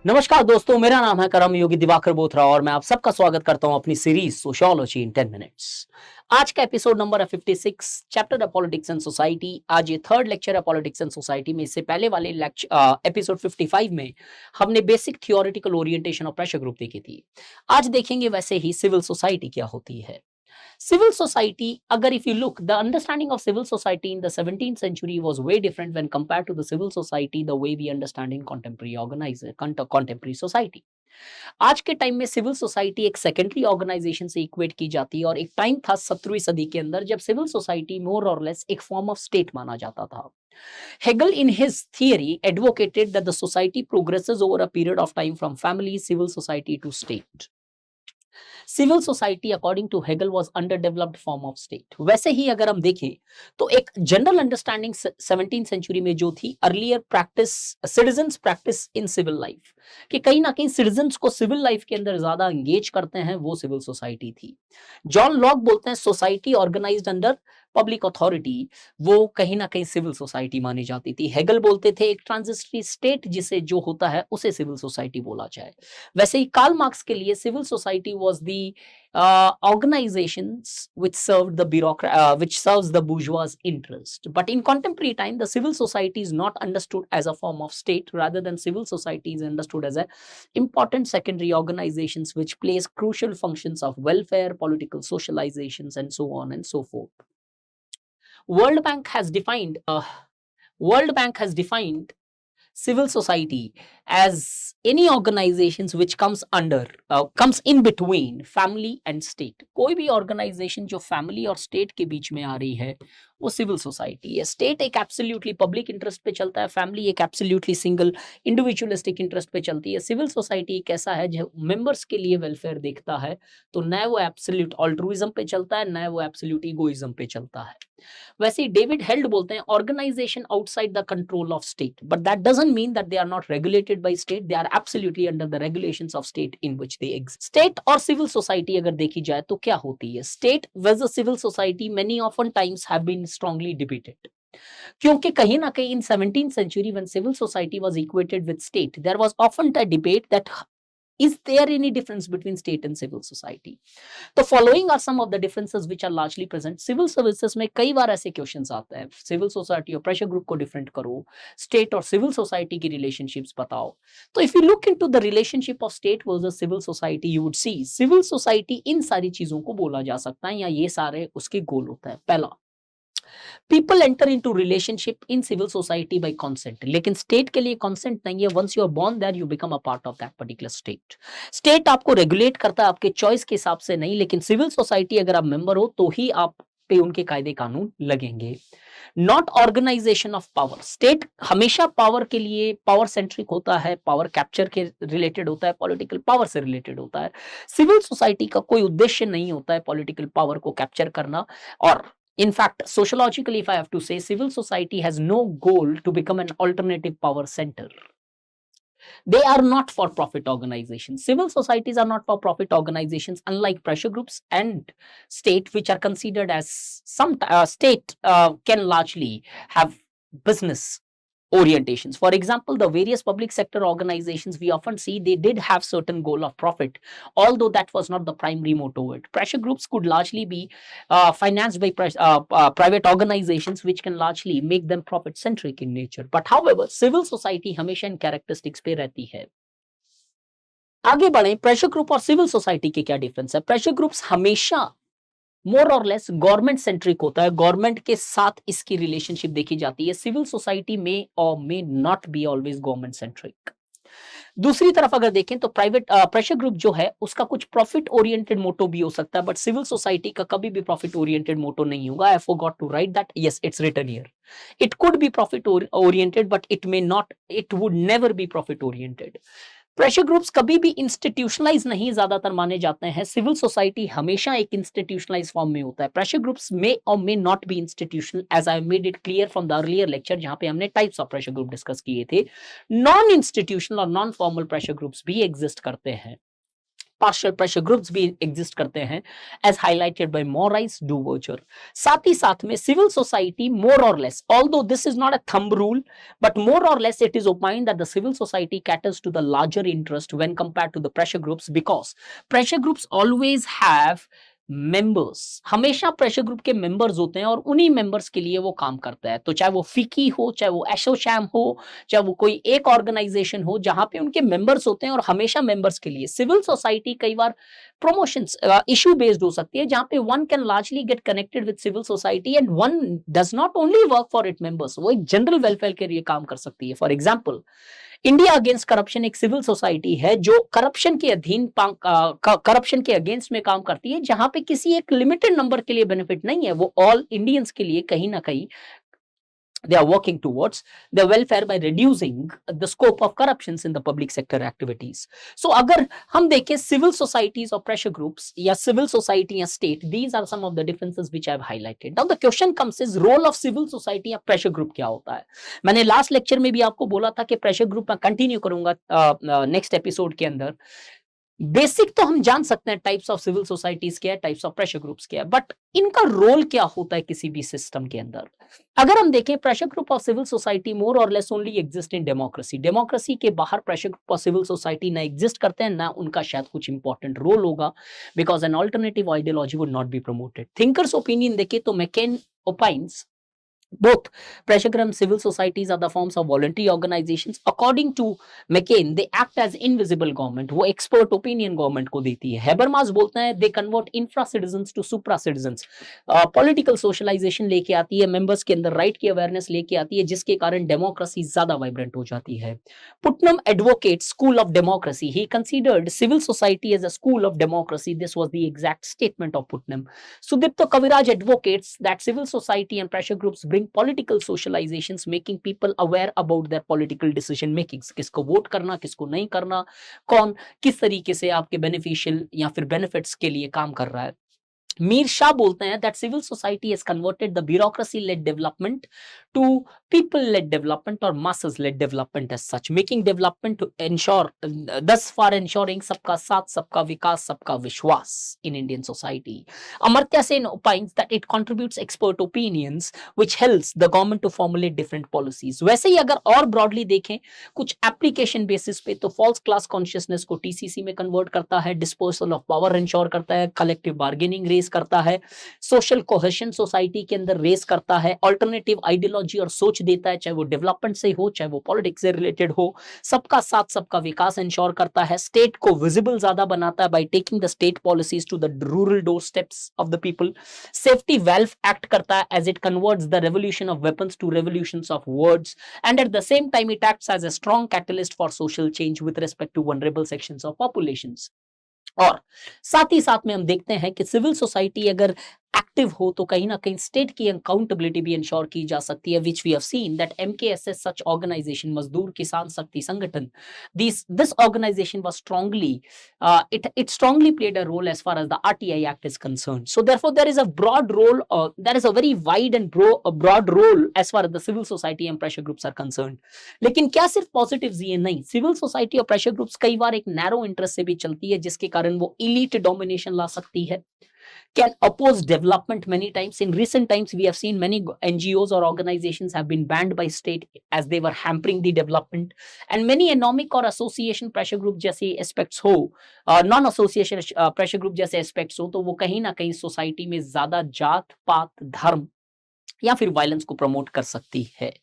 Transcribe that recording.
नमस्कार दोस्तों, मेरा नाम है करम योगी दिवाकर बोथरा और मैं आप सबका स्वागत करता हूं अपनी सीरीज सोशियोलॉजी इन 10 मिनट्स। आज का एपिसोड नंबर है 56, चैप्टर है पॉलिटिक्स एंड सोसाइटी। आज ये थर्ड लेक्चर है पॉलिटिक्स एंड सोसाइटी में। इससे पहले वाले एपिसोड 55 में हमने basic theoretical orientation of pressure group देखी थी। आज देखेंगे वैसे ही सिविल सोसाइटी क्या होती है। Civil society, agar if you look, the understanding of civil society in the 17th century was way different when compared to the civil society the way we understand in contemporary society. आज के time में civil society एक secondary organisation से equate की जाती है और एक टाइम था 17वीं सदी के अंदर जब सिविल सोसाइटी मोर और लेस एक फॉर्म ऑफ स्टेट माना जाता था। Hegel in his theory advocated that the society progresses over a period of time from family, civil society to state. Civil society according to Hegel was underdeveloped form of state. वैसे ही अगर हम देखें तो एक जनरल अंडरस्टैंडिंग 17th सेंचुरी में जो थी, earlier practice citizens practice in civil life, कि कहीं ना कहीं सिटीजंस को सिविल लाइफ के अंदर ज्यादा एंगेज करते हैं, वो सिविल सोसाइटी थी। जॉन लॉक बोलते हैं society organised under public authority, वो कहीं ना कहीं सिविल सोसाइटी मानी जाती थी। हेगल बोलते थे एक ट्रांजिस्टरी स्टेट जिसे जो होता है उसे सिविल सोसाइटी बोला जाए। वैसे ही कार्ल मार्क्स के लिए civil society was the organizations which serves the bourgeois interest, but in contemporary time the civil society is not understood as a form of state, rather than civil society is understood as a important secondary organizations which plays crucial functions of welfare, political socializations and so on and so forth. World Bank has defined World Bank has defined civil society as any organizations which comes in between family and state. कोई भी organisation जो family और state के बीच में आ रही है वो civil society है। स्टेट एक एब्सोल्युटली पब्लिक इंटरेस्ट पे चलता है, फैमिली एक एब्सोल्युटली सिंगल इंडिविजुअलिस्टिक इंटरेस्ट पे चलती है। सिविल सोसाइटी एक ऐसा है जो मेंबर्स के लिए वेलफेयर देखता है, तो न वो एब्सोल्यूट ऑल्ट्रुइज्म पे चलता है, न वो एब्सोल्यूट इगोइज्म पे चलता है। वैसे ही डेविड हेल्ड बोलते हैं organisation outside the control of state, but that doesn't mean that they are not regulated by state, they are absolutely under the regulations of state in which they exist. State और civil society अगर देखी जाए तो क्या होती है? State versus civil society many often times have been strongly debated, क्योंकि कहीं ना कहीं इन 17th century when civil society was equated with state, there was often a debate that is there any difference between state and civil society. तो following are some of the differences which are largely present. Civil services में कई बार ऐसे questions आते हैं, civil society और pressure group को different करो, state और सिविल सोसाइटी की रिलेशनशिप्स बताओ। तो if you look into the relationship of state versus civil society, you would see civil society in सारी चीजों को बोला जा सकता है या ये सारे उसके गोल होता है। पहला, people enter into relationship in civil society by consent, लेकिन स्टेट के लिए कंसेंट नहीं है। Once you are born there you become a part of that particular state. State आपको रेगुलेट करता है आपके चॉइस के हिसाब से नहीं, लेकिन सिविल सोसाइटी अगर आप मेंबर हो तो ही आप पे उनके कायदे कानून लगेंगे। Not organisation of power, state हमेशा पावर के लिए पावर सेंट्रिक होता है, पावर कैप्चर के रिलेटेड होता है, पॉलिटिकल पावर से रिलेटेड होता है। सिविल सोसाइटी का कोई उद्देश्य नहीं होता है पॉलिटिकल पावर को कैप्चर करना। और in fact, sociologically, if I have to say, civil society has no goal to become an alternative power center. They are not for profit organizations. Civil societies are not for profit organizations, unlike pressure groups and state, which are considered as some state can largely have business orientations. For example, the various public sector organizations we often see, they did have certain goal of profit, although that was not the primary motto. Pressure groups could largely be financed by private organizations, which can largely make them profit centric in nature. But however, civil society हमेशा इन characteristics पे रहती है। आगे बढ़े, pressure group और civil society के क्या difference है? प्रेशर ग्रुप्स हमेशा मोर और लेस गवर्नमेंट सेंट्रिक होता है, गवर्नमेंट के साथ इसकी रिलेशनशिप देखी जाती है। सिविल सोसाइटी में और may not be always government centric. दूसरी तरफ अगर देखें तो प्राइवेट प्रेशर ग्रुप जो है उसका कुछ प्रॉफिट ओरिएंटेड मोटो भी हो सकता है, बट सिविल सोसाइटी का कभी भी प्रॉफिट ओरिएंटेड मोटो नहीं होगा। I forgot to write that, yes it's written here. It could be profit oriented but it may not, it would never be profit oriented. Pressure groups कभी भी institutionalise नहीं ज्यादातर माने जाते हैं। सिविल सोसाइटी हमेशा एक इंस्टीट्यूशनलाइज फॉर्म में होता है। प्रेशर ग्रुप्स में और may not be institutional, as I made it clear from the earlier lecture जहां पे हमने types of pressure group discuss किए थे। नॉन इंस्टीट्यूशनल और नॉन फॉर्मल प्रेशर ग्रुप्स भी एग्जिस्ट करते हैं। पार्शियल प्रेशर ग्रुप्स भी एग्जिस्ट करते हैं, as highlighted by Maurice Duverger. साथ ही साथ में सिविल सोसाइटी मोर और less, although this is not a thumb rule, but more or less it is opined that the civil society caters to the larger interest when compared to the pressure groups, because pressure groups always have members, हमेशा pressure group के members होते हैं और उन्हीं members के लिए वो काम करता है। तो चाहे वो फिकी हो, चाहे वो एसोचैम हो, चाहे वो कोई एक ऑर्गेनाइजेशन हो, जहां पे उनके मेंबर्स होते हैं और हमेशा मेंबर्स के लिए। सिविल सोसाइटी कई बार प्रमोशंस इशू बेस्ड हो सकती है, जहां पे one can largely get connected with civil society and one does not only work for it members, वो एक जनरल वेलफेयर के लिए काम कर सकती है। For example, India against corruption एक सिविल सोसाइटी है जो करप्शन के अधीन करप्शन के अगेंस्ट में काम करती है, जहां पे किसी एक लिमिटेड नंबर के लिए बेनिफिट नहीं है, वो ऑल इंडियंस के लिए कहीं ना कहीं they are working towards the welfare by reducing the scope of corruptions in the public sector activities. So अगर हम देखें civil societies or pressure groups या civil society या state, these are some of the differences which I have highlighted. Now the question comes is role of civil society या pressure group क्या होता है। मैंने लास्ट लेक्चर में भी आपको बोला था कि pressure group मैं कंटिन्यू करूंगा नेक्स्ट एपिसोड के अंदर। बेसिक तो हम जान सकते हैं टाइप्स ऑफ सिविल सोसाइटीज क्या है, टाइप्स ऑफ प्रेशर ग्रुप्स क्या है, बट इनका रोल क्या होता है किसी भी सिस्टम के अंदर। अगर हम देखें, pressure group of civil society more और less only exist in democracy. Democracy के बाहर pressure group of civil society ना एग्जिस्ट करते हैं, ना उनका शायद कुछ इंपॉर्टेंट रोल होगा, because an alternative ideology would not be promoted. Thinkers opinion देखें तो मैकेन ओपाइंस both pressure group and civil societies are the forms of voluntary organizations. According to McCain, they act as invisible government. वो expert opinion government को देती है। Habermas बोलते हैं they convert infra citizens to supra citizens. Political socialization लेके आती है, members के अंदर right की awareness लेके आती है, जिसके कारण democracy ज्यादा vibrant हो जाती है। Putnam advocates school of democracy. He considered civil society as a school of democracy. This was the exact statement of Putnam. Sudipto Kaviraj advocates that civil society and pressure groups bring political socializations, making people aware about their political decision makings. किसको vote करना, किसको नहीं करना, कौन किस तरीके से आपके बेनिफिशियल या फिर बेनिफिट्स के लिए काम कर रहा है। मीर शाह बोलते हैं that civil society has converted the bureaucracy led development to people led development or masses led development as such, making development to ensure thus far ensuring सबका साथ, सबका विकास, सबका विश्वास in Indian society. Amartya Sen opines that it contributes expert opinions which helps the government to formulate different policies. वैसे ही अगर और broadly देखें, कुछ application basis पे तो false class consciousness को TCC में convert करता है, dispersal of power ensure करता है, collective bargaining raise करता है, सोशल कोहेशन सोसाइटी के अंदर रेस करता है, अल्टरनेटिव आइडियोलॉजी और सोच देता है, चाहे वो डेवलपमेंट से हो, चाहे वो पॉलिटिक्स से रिलेटेड हो, सबका साथ सबका विकास इंश्योर करता है, स्टेट को विजिबल ज्यादा बनाता है by taking the state policies to the rural door steps of the people, safety valve act करता है as it converts the revolution of weapons to revolutions of words, and at the same time it acts as a strong catalyst for social change with respect to vulnerable sections of populations. और साथ ही साथ में हम देखते हैं कि civil society अगर एक्टिव हो तो कहीं ना कहीं स्टेट की अकाउंटेबिलिटी भी इंश्योर की जा सकती है, which we have seen that MKSS such organization, Mazdoor Kisan Shakti Sangathan, this organization was strongly it strongly played a role as far as the RTI Act is concerned. So therefore there is a broad role, there is a very wide and broad role as far as the civil society and pressure groups are concerned. लेकिन क्या सिर्फ positives ये नहीं, civil society और pressure groups कई बार एक narrow interest से भी चलती है, जिसके कारण वो इलीट डोमिनेशन ला सकती है, can oppose development many times. In recent times, we have seen many NGOs or organizations have been banned by state as they were hampering the development. And many economic or association pressure group जैसे aspects हो, non-association pressure group जैसे aspects हो, तो वो कहीं ना कहीं society में ज्यादा जात पात धर्म या फिर वायलेंस को प्रमोट कर सकती है।